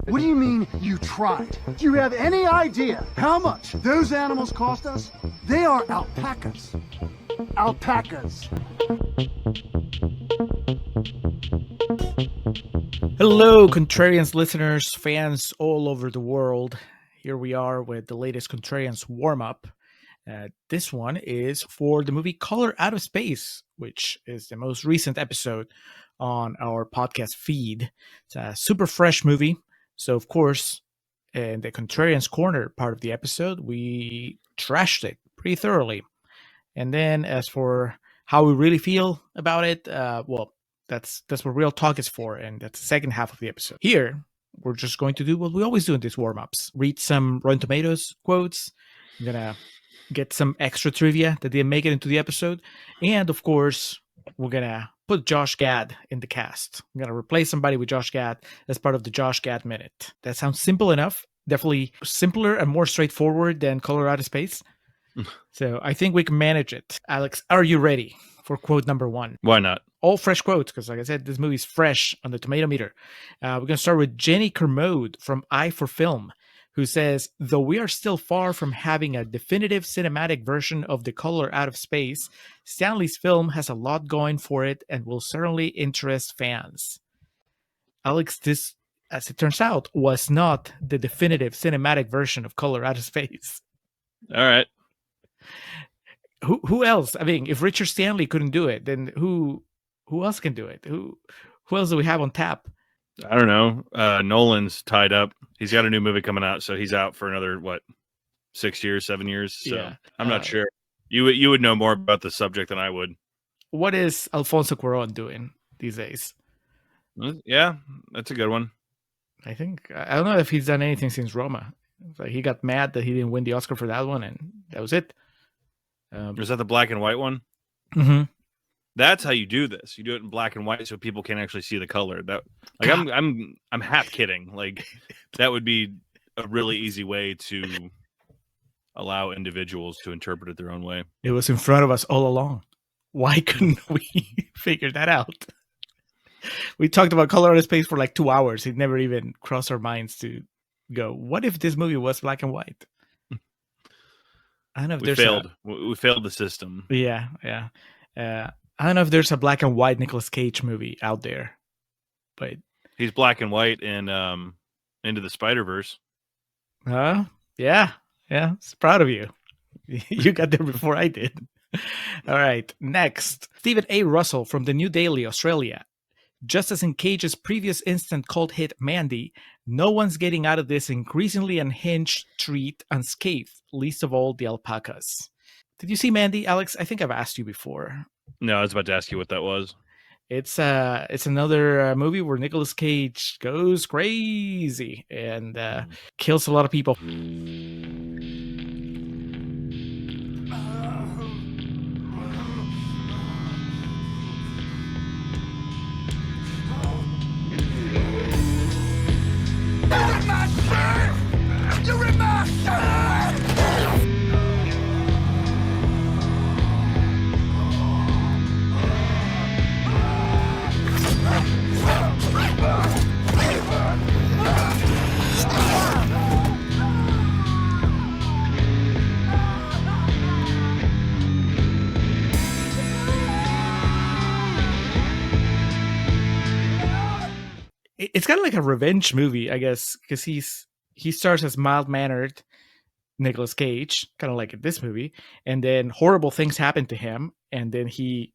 What do you mean you tried? Do you have any idea how much those animals cost us? They are alpacas. Alpacas. Hello, Contrarians listeners, fans all over the world. Here we are with the latest Contrarians warm-up. This one is for the movie Color Out of Space, which is the most recent episode on our podcast feed. It's a super fresh movie. So, of course, in the Contrarians Corner part of the episode, we trashed it pretty thoroughly. And then as for how we really feel about it, that's what real talk is for, and that's the second half of the episode. Here, we're just going to do what we always do in these warm-ups. Read some Rotten Tomatoes quotes. I'm going to get some extra trivia that didn't make it into the episode. And, of course, we're going to put Josh Gad in the cast. I'm going to replace somebody with Josh Gad as part of the Josh Gad Minute. That sounds simple enough. Definitely simpler and more straightforward than Color Out of Space. So I think we can manage it. Alex, are you ready for quote number one? Why not? All fresh quotes, because like I said, this movie's fresh on the tomato meter. We're going to start with Jenny Kermode from Eye for Film, who says, though we are still far from having a definitive cinematic version of The Color Out of Space, Stanley's film has a lot going for it and will certainly interest fans. Alex, this, as it turns out, was not the definitive cinematic version of Color Out of Space. All right. Who else? I mean, if Richard Stanley couldn't do it, then who else can do it? Who else do we have on tap? I don't know. Nolan's tied up. He's got a new movie coming out, so he's out for another 6 years, 7 years. So yeah. I'm not sure. You would know more about the subject than I would. What is Alfonso Cuarón doing these days? Yeah, that's a good one. I think I don't know if he's done anything since Roma. Like he got mad that he didn't win the Oscar for that one, and that was it. Was that the black and white one? Mm-hmm. That's how you do this. You do it in black and white so people can actually see the color. That I'm half kidding. Like that would be a really easy way to allow individuals to interpret it their own way. It was in front of us all along. Why couldn't we figure that out? We talked about Color Out of Space for like 2 hours. It never even crossed our minds to go, what if this movie was black and white? I don't know if we failed the system. Yeah. I don't know if there's a black and white Nicolas Cage movie out there, but he's black and white in Into the Spider-Verse. Yeah. Proud of you. You got there before I did. All right. Next, Stephen A. Russell from the New Daily, Australia. Just as in Cage's previous instant cult hit Mandy, no one's getting out of this increasingly unhinged treat unscathed, least of all the alpacas. Did you see Mandy, Alex? I think I've asked you before. No, I was about to ask you what that was. It's another movie where Nicolas Cage goes crazy and kills a lot of people. It's kind of like a revenge movie, I guess, because he starts as mild-mannered Nicolas Cage, kind of like in this movie, and then horrible things happen to him, and then he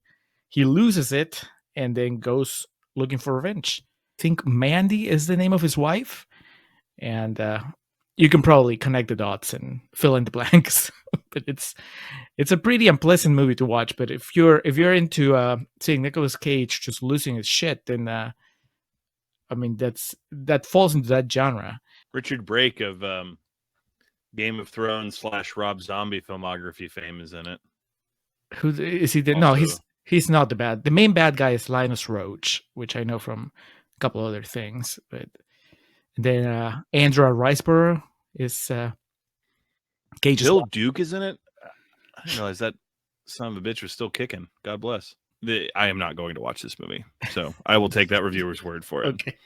loses it, and then goes looking for revenge. I think Mandy is the name of his wife, and you can probably connect the dots and fill in the blanks. But it's a pretty unpleasant movie to watch. But if you're into seeing Nicolas Cage just losing his shit, then I mean that falls into that genre. Richard Brake of Game of Thrones / Rob Zombie filmography fame is in it. Who is he? No, he's not the bad. The main bad guy is Linus Roach, which I know from a couple other things. But then Andrea Riseborough is Cage's Bill Duke is in it. I didn't realize that son of a bitch was still kicking. God bless. I am not going to watch this movie, so I will take that reviewer's word for it. Okay.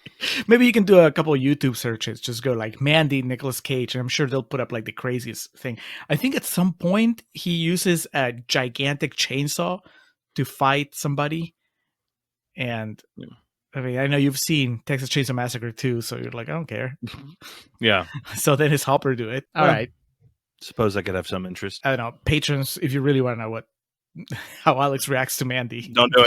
Maybe you can do a couple of YouTube searches. Just go like Mandy, Nicolas Cage, and I'm sure they'll put up like the craziest thing. I think at some point he uses a gigantic chainsaw to fight somebody. And I mean, I know you've seen Texas Chainsaw Massacre 2, so you're like, I don't care. Yeah. So then his Hopper do it. All right. Suppose I could have some interest. I don't know. Patrons, if you really want to know how Alex reacts to Mandy. Don't do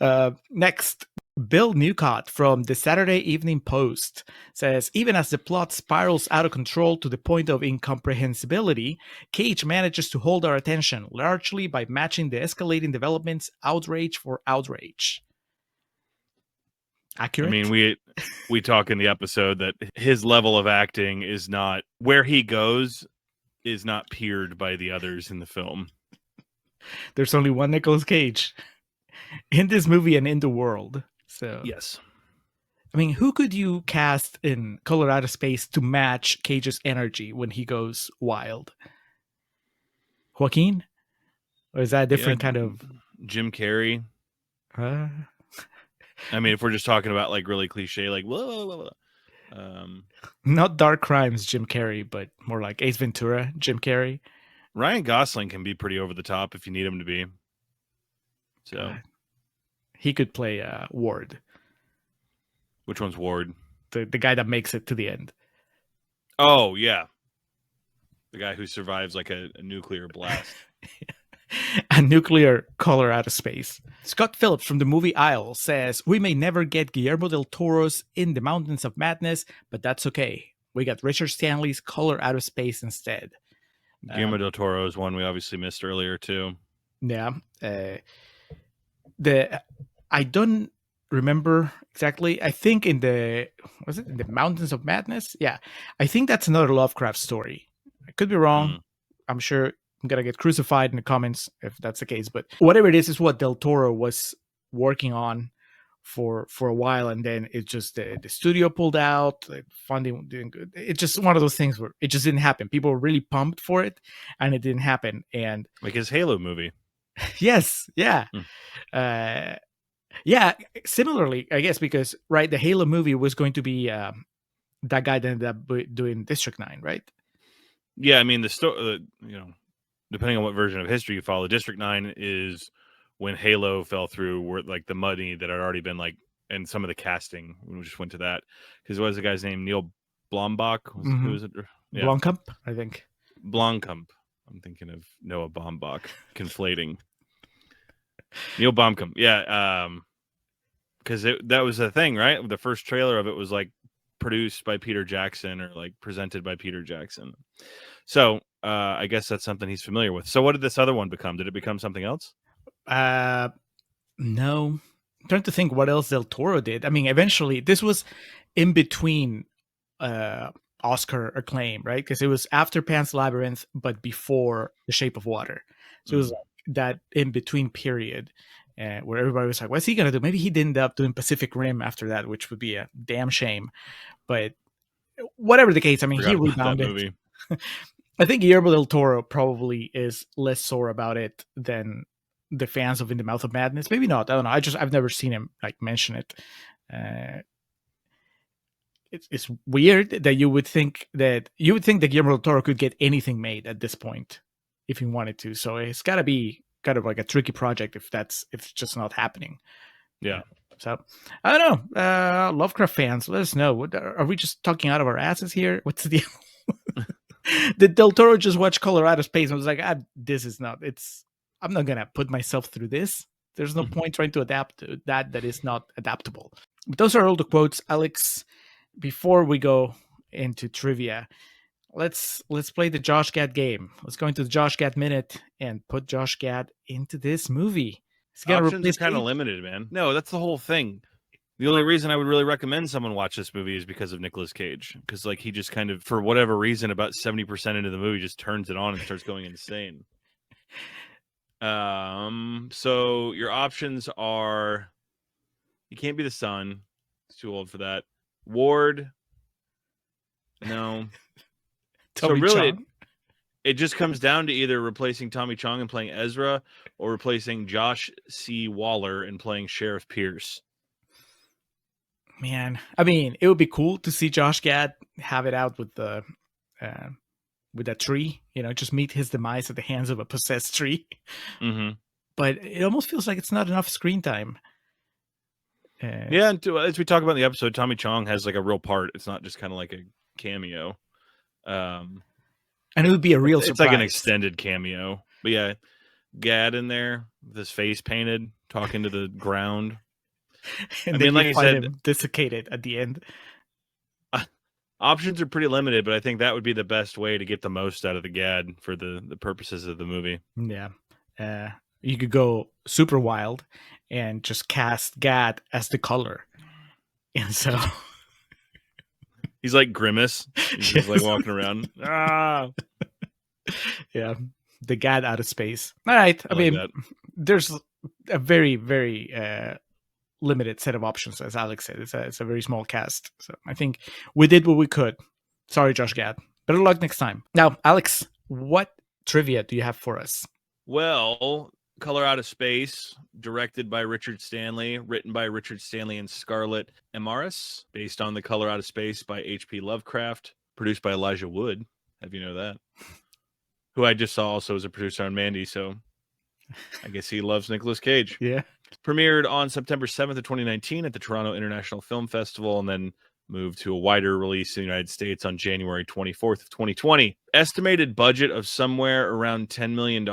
it. Next, Bill Newcott from the Saturday Evening Post says, even as the plot spirals out of control to the point of incomprehensibility, Cage manages to hold our attention, largely by matching the escalating developments outrage for outrage. Accurate? I mean, we talk in the episode that his level of acting is not, where he goes is not peered by the others in the film. There's only one Nicolas Cage in this movie and in the world. So yes. I mean, who could you cast in Color Out of Space to match Cage's energy when he goes wild? Joaquin? Or is that a different kind of... Jim Carrey? I mean, if we're just talking about like really cliche, like whoa. Not Dark Crimes Jim Carrey, but more like Ace Ventura Jim Carrey. Ryan Gosling can be pretty over the top if you need him to be. So he could play Ward. Which one's Ward? The guy that makes it to the end. Oh yeah, the guy who survives like a nuclear blast. A nuclear Color Out of Space. Scott Phillips from the movie Isle says, we may never get Guillermo del Toro's In the Mountains of Madness, but that's okay. We got Richard Stanley's Color Out of Space instead. Guillermo del Toro's one we obviously missed earlier too. Yeah. I don't remember exactly. I think in the Mountains of Madness? Yeah. I think that's another Lovecraft story. I could be wrong. I'm sure I'm gonna get crucified in the comments if that's the case, but whatever it is what Del Toro was working on for a while, and then it just the studio pulled out, the funding didn't good. It's just one of those things where it just didn't happen. People were really pumped for it, and it didn't happen. And like his Halo movie. Yes, yeah. Yeah, similarly, I guess, because the Halo movie was going to be that guy that ended up doing District 9, right? Yeah, I mean the story, depending on what version of history you follow, District 9 is when Halo fell through, where like the money that had already been like, and some of the casting, we just went to that because what was the guy's name? Neil Blomkamp? Who was it? Yeah. Blomkamp, I think. Blomkamp. I'm thinking of Noah Baumbach, conflating. Neil Blomkamp, yeah, because that was the thing, right? The first trailer of it was like produced by Peter Jackson or like presented by Peter Jackson. So I guess that's something he's familiar with. So what did this other one become? Did it become something else? No. I'm trying to think what else Del Toro did. I mean, eventually this was in between Oscar acclaim, right? Because it was after Pan's Labyrinth, but before The Shape of Water. So it was like that in between period where everybody was like, what's he going to do? Maybe he did end up doing Pacific Rim after that, which would be a damn shame. But whatever the case, I mean, he rebounded. I think Guillermo del Toro probably is less sore about it than the fans of In the Mouth of Madness. Maybe not. I don't know. I've never seen him like mention it. It's weird that you would think that Guillermo del Toro could get anything made at this point if he wanted to. So it's got to be kind of like a tricky project if it's just not happening. Yeah. So I don't know. Lovecraft fans, let us know. Are we just talking out of our asses here? What's the deal? Did Del Toro just watch Color Out of Space and was like, I'm not gonna put myself through this. There's no point trying to adapt to that is not adaptable. But those are all the quotes, Alex. Before we go into trivia, let's play the Josh Gad game. Let's go into the Josh Gad Minute and put Josh Gad into this movie. Options are kind of limited, man. No, that's the whole thing. The only reason I would really recommend someone watch this movie is because of Nicolas Cage. Because like he just kind of, for whatever reason, about 70% into the movie, just turns it on and starts going insane. So your options are, you can't be the son. It's too old for that. Ward. No. So really, it just comes down to either replacing Tommy Chong and playing Ezra, or replacing Josh C. Waller and playing Sheriff Pierce. Man, I mean, it would be cool to see Josh Gad have it out with the with that tree. You know, just meet his demise at the hands of a possessed tree. Mm-hmm. But it almost feels like it's not enough screen time. Yeah, and as we talk about in the episode, Tommy Chong has like a real part. It's not just kind of like a cameo. And it would be a real surprise. It's like an extended cameo. But yeah, Gad in there with his face painted, talking to the ground. And then like I said, him desiccated at the end. Options are pretty limited, but I think that would be the best way to get the most out of the Gad for the purposes of the movie. Yeah. You could go super wild and just cast Gad as the color. And so he's like Grimace. He's just like walking around. Ah. Yeah. The Gad out of space. All right. I mean, there's a very, very limited set of options, as Alex said. It's a very small cast. So I think we did what we could. Sorry, Josh Gad. Better luck next time. Now, Alex, what trivia do you have for us? Well, Color Out of Space, directed by Richard Stanley, written by Richard Stanley and Scarlett Amaris, based on The Color Out of Space by H.P. Lovecraft, produced by Elijah Wood. Have you know that? Who I just saw also as a producer on Mandy, so I guess he loves Nicolas Cage. Yeah. Premiered on September 7th of 2019 at the Toronto International Film Festival, and then moved to a wider release in the United States on January 24th of 2020. Estimated budget of somewhere around $10 million,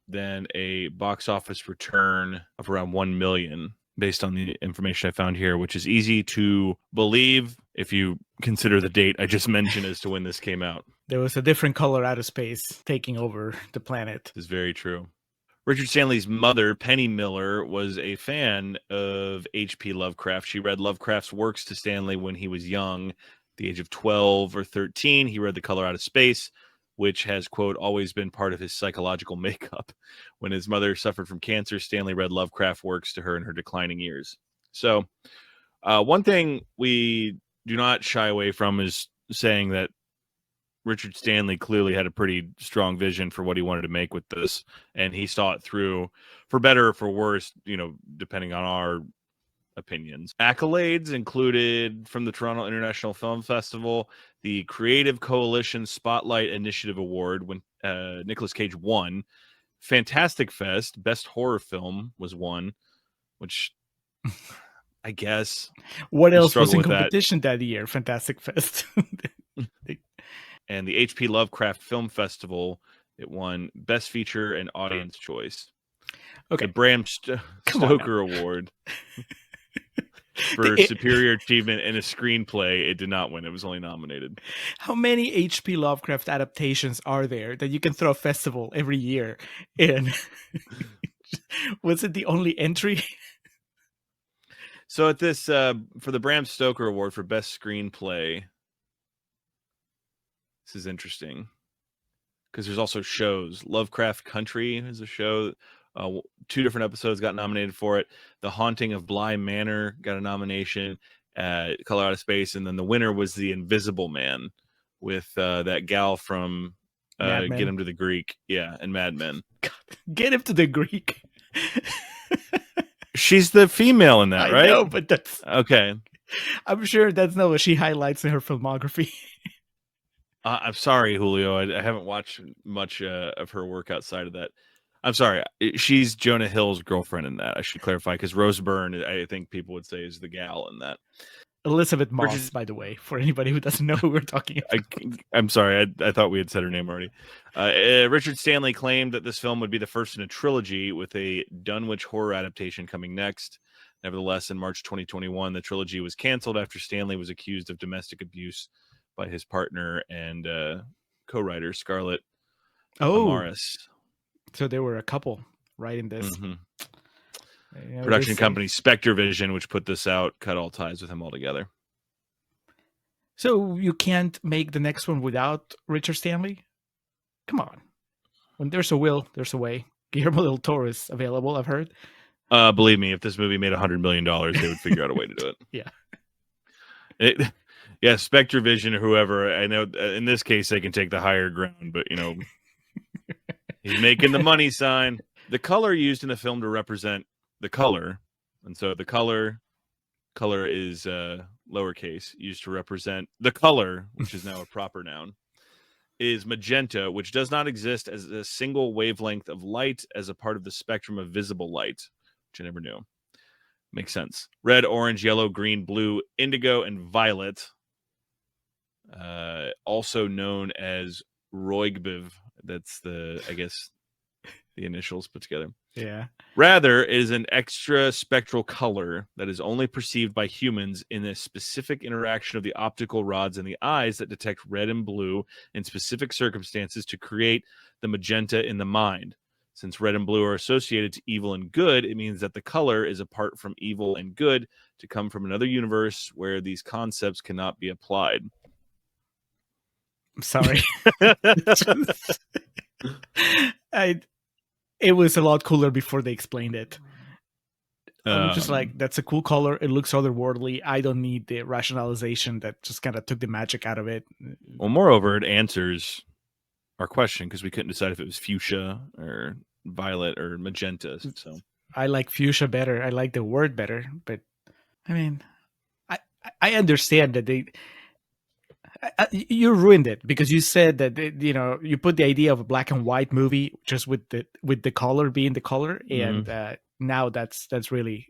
then a box office return of around $1 million, based on the information I found here, which is easy to believe if you consider the date I just mentioned as to when this came out. There was a different color out of space taking over the planet. This is very true. Richard Stanley's mother, Penny Miller, was a fan of H.P. Lovecraft. She read Lovecraft's works to Stanley when he was young. At the age of 12 or 13, he read The Color Out of Space, which has, quote, always been part of his psychological makeup. When his mother suffered from cancer, Stanley read Lovecraft works to her in her declining years. So one thing we do not shy away from is saying that Richard Stanley clearly had a pretty strong vision for what he wanted to make with this, and he saw it through, for better or for worse, you know, depending on our opinions. Accolades included from the Toronto International Film Festival, the Creative Coalition Spotlight Initiative Award, when Nicolas Cage won. Fantastic Fest, Best Horror Film was won, which I guess. What else was in competition that year? Fantastic Fest. And the H.P. Lovecraft Film Festival, it won Best Feature and Audience Choice. Okay. The Bram Stoker Award for Superior Achievement in a Screenplay, it did not win. It was only nominated. How many H.P. Lovecraft adaptations are there that you can throw a festival every year in? Was it the only entry? So at this, for the Bram Stoker Award for Best Screenplay, this is interesting because there's also shows. Lovecraft Country is a show. 2 different episodes got nominated for it. The Haunting of Bly Manor got a nomination. Color Out of Space, and then the winner was The Invisible Man with that gal from Get Him to the Greek. Yeah, and Mad Men. God, Get Him to the Greek. She's the female in that, right? I know, but that's okay. I'm sure that's not what she highlights in her filmography. I'm sorry, Julio. I haven't watched much of her work outside of that. I'm sorry. She's Jonah Hill's girlfriend in that. I should clarify, because Rose Byrne, I think people would say, is the gal in that. Elizabeth Moss, by the way, for anybody who doesn't know who we're talking about. I'm sorry. I thought we had said her name already. Richard Stanley claimed that this film would be the first in a trilogy, with a Dunwich horror adaptation coming next. Nevertheless, in March 2021, the trilogy was canceled after Stanley was accused of domestic abuse by his partner and co-writer Scarlett Amaris. So there were a couple writing this. Mm-hmm. Production company Spectre Vision, which put this out, cut all ties with him altogether. So you can't make the next one without Richard Stanley? Come on. When there's a will, there's a way. Guillermo del Toro is available, I've heard. Believe me, if this movie made $100 million, they would figure out a way to do it. Yeah. Yeah, Spectre Vision or whoever. I know in this case they can take the higher ground, but He's making the money sign. The color used in the film to represent the color, and so the color is lowercase, used to represent the color, which is now a proper noun, is magenta, which does not exist as a single wavelength of light as a part of the spectrum of visible light, which I never knew. Makes sense. Red, orange, yellow, green, blue, indigo, and violet, also known as Roigbiv. That's I guess, the initials put together. Yeah. Rather, it is an extra spectral color that is only perceived by humans in a specific interaction of the optical rods in the eyes that detect red and blue in specific circumstances to create the magenta in the mind. Since red and blue are associated to evil and good, it means that the color is apart from evil and good to come from another universe where these concepts cannot be applied. I'm sorry. It was a lot cooler before they explained it. I'm just like, that's a cool color. It looks otherworldly. I don't need the rationalization that just kind of took the magic out of it. Well, moreover, it answers our question because we couldn't decide if it was fuchsia or violet or magenta. So I like fuchsia better. I like the word better. But I mean, I understand that you ruined it because you said that you put the idea of a black and white movie just with the color being the color, and now that's really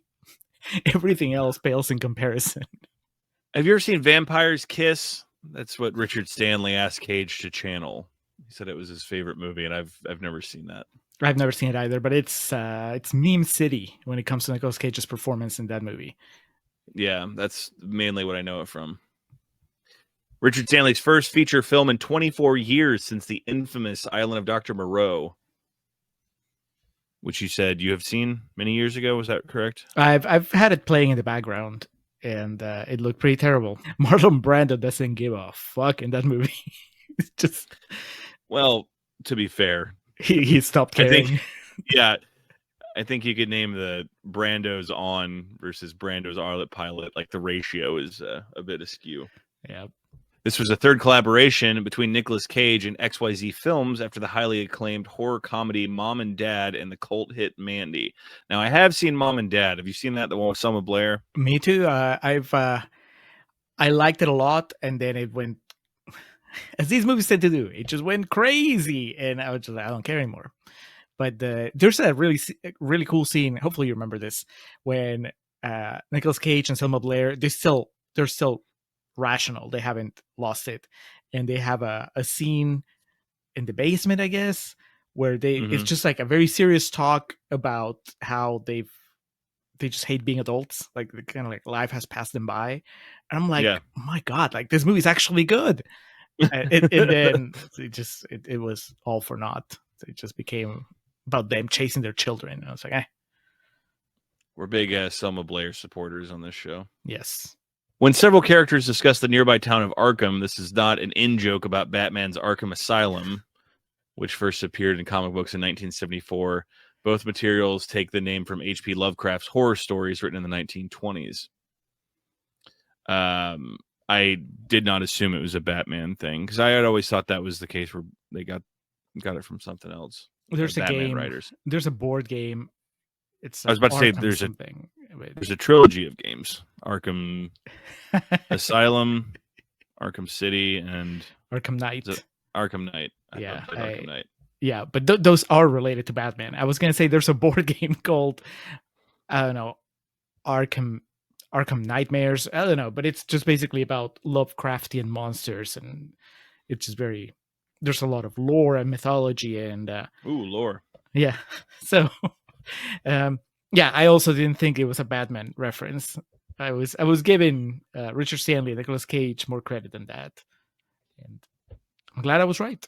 everything else pales in comparison. Have you ever seen Vampires Kiss? That's what Richard Stanley asked Cage to channel. He said it was his favorite movie, and I've never seen that. I've never seen it either, but it's meme city when it comes to Nicolas Cage's performance in that movie. Yeah, that's mainly what I know it from. Richard Stanley's first feature film in 24 years since the infamous Island of Dr. Moreau, which you said you have seen many years ago. Was that correct? I've had it playing in the background, and it looked pretty terrible. Marlon Brando doesn't give a fuck in that movie. It's just, well, to be fair, he stopped caring. I think you could name the Brando's on versus Brando's pilot. Like the ratio is a bit askew. Yeah. This was a third collaboration between Nicolas Cage and XYZ Films after the highly acclaimed horror comedy Mom and Dad and the cult hit Mandy. Now, I have seen Mom and Dad. Have you seen that? The one with Selma Blair? Me too. I liked it a lot, and then it went, as these movies tend to do, it just went crazy, and I was just like, I don't care anymore. But there's a really cool scene. Hopefully, you remember this when Nicolas Cage and Selma Blair they're still rational. They haven't lost it, and they have a scene in the basement, I guess, where it's just like a very serious talk about how they just hate being adults, like kind of like life has passed them by. And I'm like, oh my god, like this movie's actually good. And then it was all for naught. It just became about them chasing their children. And I was like, we're big Selma Blair supporters on this show. Yes. When several characters discuss the nearby town of Arkham, this is not an in-joke about Batman's Arkham Asylum, which first appeared in comic books in 1974. Both materials take the name from H.P. Lovecraft's horror stories written in the 1920s. I did not assume it was a Batman thing, because I had always thought that was the case where they got it from something else. There's a Batman game. writers. There's a board game. I was about to say there's something. There's a trilogy of games: Arkham Asylum, Arkham City, and Arkham Knight. Arkham Knight. Arkham Knight. Yeah, but those are related to Batman. I was gonna say there's a board game called, I don't know, Arkham Nightmares. I don't know, but it's just basically about Lovecraftian monsters, and it's just there's a lot of lore and mythology and lore. Yeah. So I also didn't think it was a Batman reference. I was giving Richard Stanley and Nicolas Cage more credit than that. And I'm glad I was right.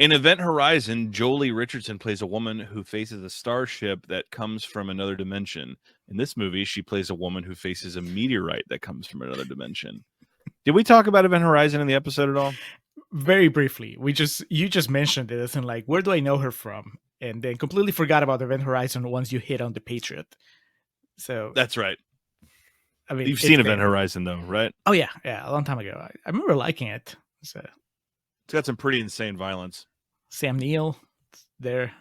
In Event Horizon, Jolie Richardson plays a woman who faces a starship that comes from another dimension. In this movie, she plays a woman who faces a meteorite that comes from another dimension. Did we talk about Event Horizon in the episode at all? Very briefly. You just mentioned it, and like, where do I know her from? And then completely forgot about Event Horizon once you hit on the Patriot. So that's right. I mean, you've seen Event Horizon though, right? Oh yeah, a long time ago. I remember liking it. So it's got some pretty insane violence. Sam Neill there.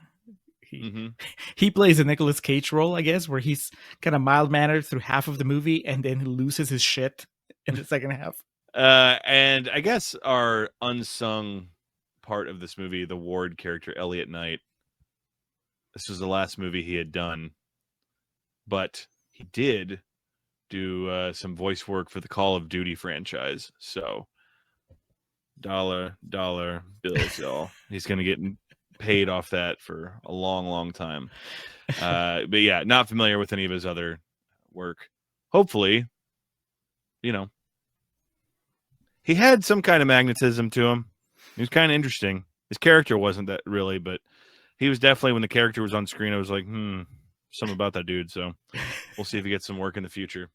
Mm-hmm. He plays a Nicolas Cage role, I guess, where he's kind of mild-mannered through half of the movie and then loses his shit in the second half. And I guess our unsung part of this movie, the Ward character, Elliot Knight, this was the last movie he had done, but he did do some voice work for the Call of Duty franchise. So dollar bills, y'all. He's going to get paid off that for a long time. But yeah, not familiar with any of his other work. Hopefully, you know, he had some kind of magnetism to him. He was kind of interesting. His character wasn't that really, but he was definitely, when the character was on screen, I was like, something about that dude. So we'll see if he gets some work in the future.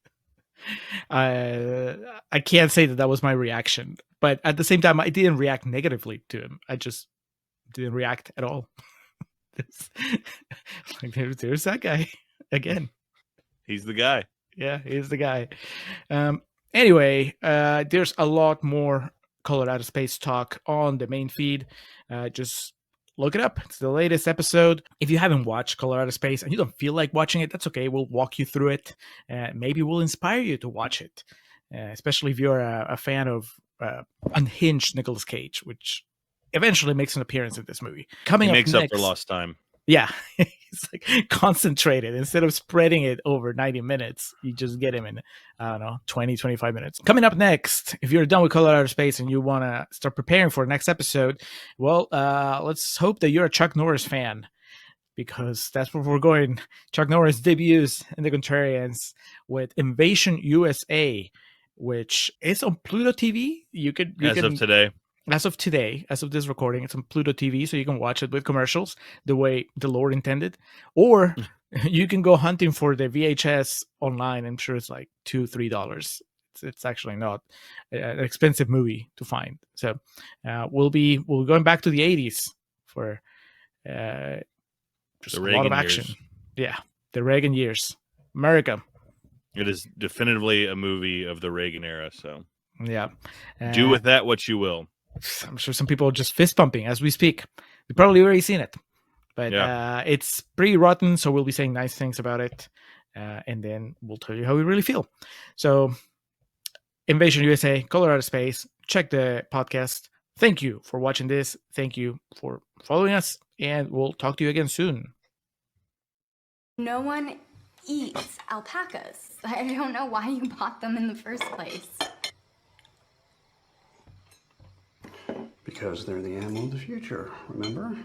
I can't say that was my reaction, but at the same time, I didn't react negatively to him. I just didn't react at all. Like there's that guy again. He's the guy. Yeah, he's the guy. Anyway, there's a lot more Color Out of Space talk on the main feed. Just look it up. It's the latest episode. If you haven't watched Color Out of Space and you don't feel like watching it, that's okay. We'll walk you through it. Maybe we'll inspire you to watch it, especially if you're a fan of unhinged Nicolas Cage, which eventually makes an appearance in this movie. Coming up makes next, up for lost time. Yeah, he's like concentrated. Instead of spreading it over 90 minutes, you just get him in, I don't know, 20, 25 minutes. Coming up next, if you're done with Color Out of Space and you want to start preparing for the next episode, well, let's hope that you're a Chuck Norris fan, because that's where we're going. Chuck Norris debuts in the Contrarians with Invasion USA, which is on Pluto TV. As of today, as of this recording, it's on Pluto TV, so you can watch it with commercials the way the Lord intended. Or you can go hunting for the VHS online. I'm sure it's like $2-3. It's actually not an expensive movie to find. So we'll be going back to the 80s for just a lot of action. Years. Yeah, the Reagan years. America. It is definitively a movie of the Reagan era. So yeah, do with that what you will. I'm sure some people are just fist pumping as we speak. You've probably already seen it, but it's pretty rotten. So we'll be saying nice things about it, and then we'll tell you how we really feel. So, Invasion USA, Color Out of Space. Check the podcast. Thank you for watching this. Thank you for following us, and we'll talk to you again soon. No one eats alpacas. I don't know why you bought them in the first place. Because they're the animal of the future, remember?